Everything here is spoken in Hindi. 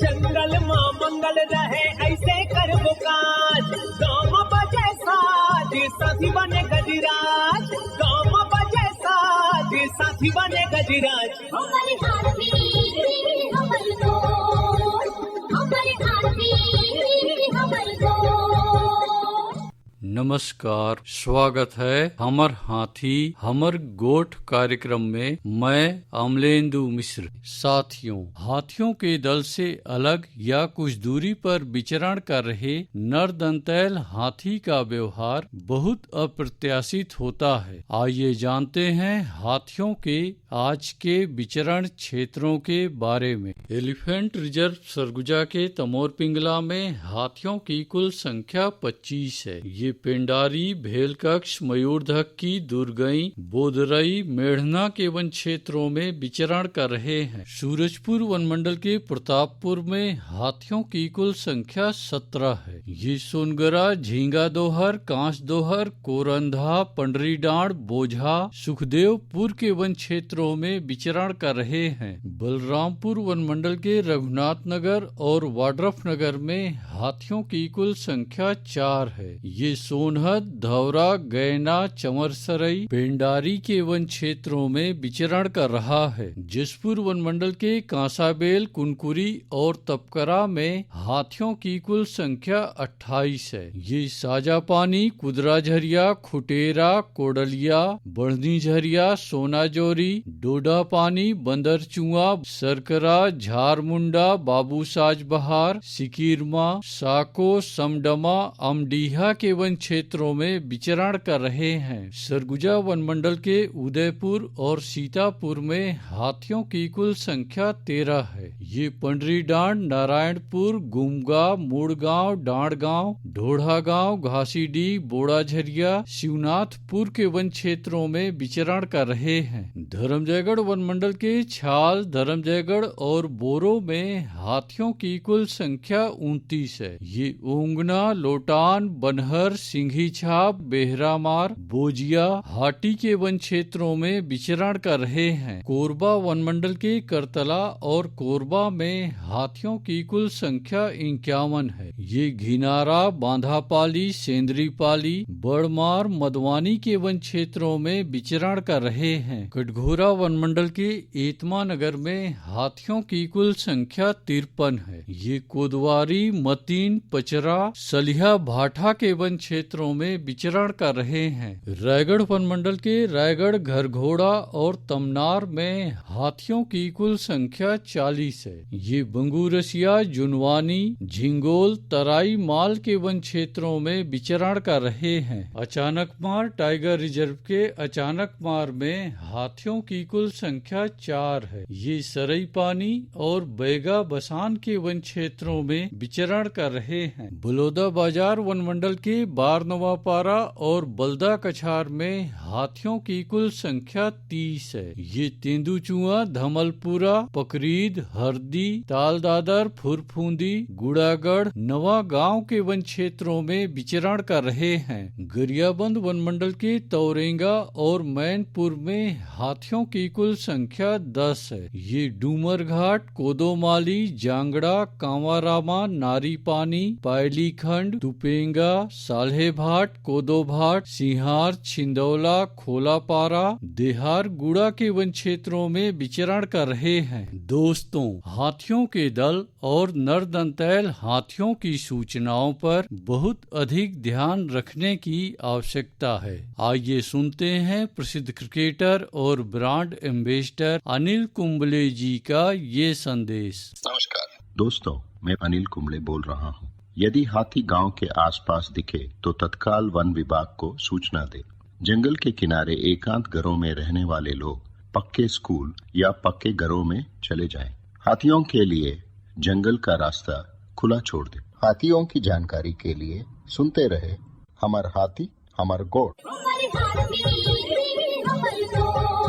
जंगल मां मंगल रहे ऐसे कर काज, गाँव बजे साज साथी बने गजराज, गाँव बजे साज साथी बने गजराज। हमारे हाथी हमारे दोस्त, हमारे हाथी हमारे दोस्त। नमस्कार, स्वागत है हमर हाथी हमर गोठ कार्यक्रम में। मैं अमलेंदु मिश्र। साथियों, हाथियों के दल से अलग या कुछ दूरी पर विचरण कर रहे नरदंतैल हाथी का व्यवहार बहुत अप्रत्याशित होता है। आइए जानते हैं हाथियों के आज के विचरण क्षेत्रों के बारे में। एलिफेंट रिजर्व सरगुजा के तमोर पिंगला में हाथियों की कुल संख्या 25 है। ये पेंडारी, भेलकक्ष, मयूरधक्की, दुर्गई, बोदरई, मेढ़ना के वन क्षेत्रों में विचरण कर रहे हैं। सूरजपुर वन मंडल के प्रतापपुर में हाथियों की कुल संख्या 17 है। ये सोनगरा, झींगा दोहर, कांस दोहर, कोरंधा, पंडरी डांड, बोझा, सुखदेवपुर के वन क्षेत्रों में विचरण कर रहे हैं। बलरामपुर वन मंडल के रघुनाथ नगर और वाड्रफ नगर में हाथियों की कुल संख्या 4 है। ये सोनहद, धौरा, गैना, चमरसरई, पेंडारी के वन क्षेत्रों में विचरण कर रहा है। जसपुर वन मंडल के कांसाबेल, कुनकुरी और तपकरा में हाथियों की कुल संख्या 28 है। ये साजापानी, कुदरा झरिया, खुटेरा, कोडलिया, बढ़नी झरिया, सोनाजोरी, डोडा पानी, बंदरचुआ, सरकरा, झारमुंडा, बाबूसाज बहार, सिकीरमा, साको, समडमा, अमडीहा के वन क्षेत्रों में विचरण कर रहे हैं। सरगुजा वन मंडल के उदयपुर और सीतापुर में हाथियों की कुल संख्या 13 है। ये पंडरी डांड, नारायणपुर, गुमगा, मुड़गांव, डांडगांव, ढोढ़ा गांव, घासीडीह, बोड़ाझरिया, शिवनाथपुर के वन क्षेत्रों में विचरण कर रहे हैं। धर्मजयगढ़ वन मंडल के छाल, धर्मजयगढ़ और बोरो में हाथियों की कुल संख्या 29 है। ये ओंगना, लोटान, बनहर, सिंघी छाप, बेहरामार, बोजिया, हाटी के वन क्षेत्रों में विचरण कर रहे हैं। कोरबा वन मंडल के करतला और कोरबा में हाथियों की कुल संख्या 51 है। ये घिनारा, बांधापाली, सेंद्रीपाली, बड़मार, मदवानी के वन क्षेत्रों में विचरण कर रहे हैं। कटघोरा वन मंडल के एतमा नगर में हाथियों की कुल संख्या 53 है। ये कोदवारी, मतीन, पचरा, सलिया, भाठा के वन क्षेत्रों में विचरण कर रहे हैं। रायगढ़ वन मंडल के रायगढ़, घरघोड़ा और तमनार में हाथियों की कुल संख्या 40 है। ये बंगूरसिया, जुनवानी, झिंगोल, तराई माल के वन क्षेत्रों में विचरण कर रहे हैं। अचानकमार टाइगर रिजर्व के अचानकमार में हाथियों की कुल संख्या 4 है। ये सरई पानी और बैगा बसान के वन क्षेत्रों में विचरण कर रहे हैं। बलौदा बाजार वन मंडल के बारनवापारा और बलदा कछार में हाथियों की कुल संख्या 30 है। ये तेंदुचुआ, धमलपुरा, पकरीद, हरदी, तालदादर, फुरफूंदी, गुड़ागढ़, नवा गांव के वन क्षेत्रों में विचरण कर रहे हैं। गरियाबंद वन मंडल के तौरेंगा और मैनपुर में हाथियों की कुल संख्या 10 है। ये डूमर घाट, कोदोमाली, जांगड़ा, कांवारामा, नारीपानी, पायलीखंड, तुपेंगा, साल्हेभाट, कोदोभाट, सिंहार, छिंदौला, खोलापारा, देहार, गुड़ा के वन क्षेत्रों में विचरण कर रहे हैं। दोस्तों, हाथियों के दल और नरदंतैल हाथियों की सूचनाओं पर बहुत अधिक ध्यान रखने की आवश्यकता है। आइए सुनते हैं प्रसिद्ध क्रिकेटर और ब्रांड एम्बेसडर अनिल कुंबले जी का ये संदेश। नमस्कार दोस्तों, मैं अनिल कुंबले बोल रहा हूँ। यदि हाथी गांव के आसपास दिखे तो तत्काल वन विभाग को सूचना दे। जंगल के किनारे एकांत घरों में रहने वाले लोग पक्के स्कूल या पक्के घरों में चले जाएं। हाथियों के लिए जंगल का रास्ता खुला छोड़ दे। हाथियों की जानकारी के लिए सुनते रहे हमार हाथी हमार गोठ। हमारे हाथी हमारे दोस्त।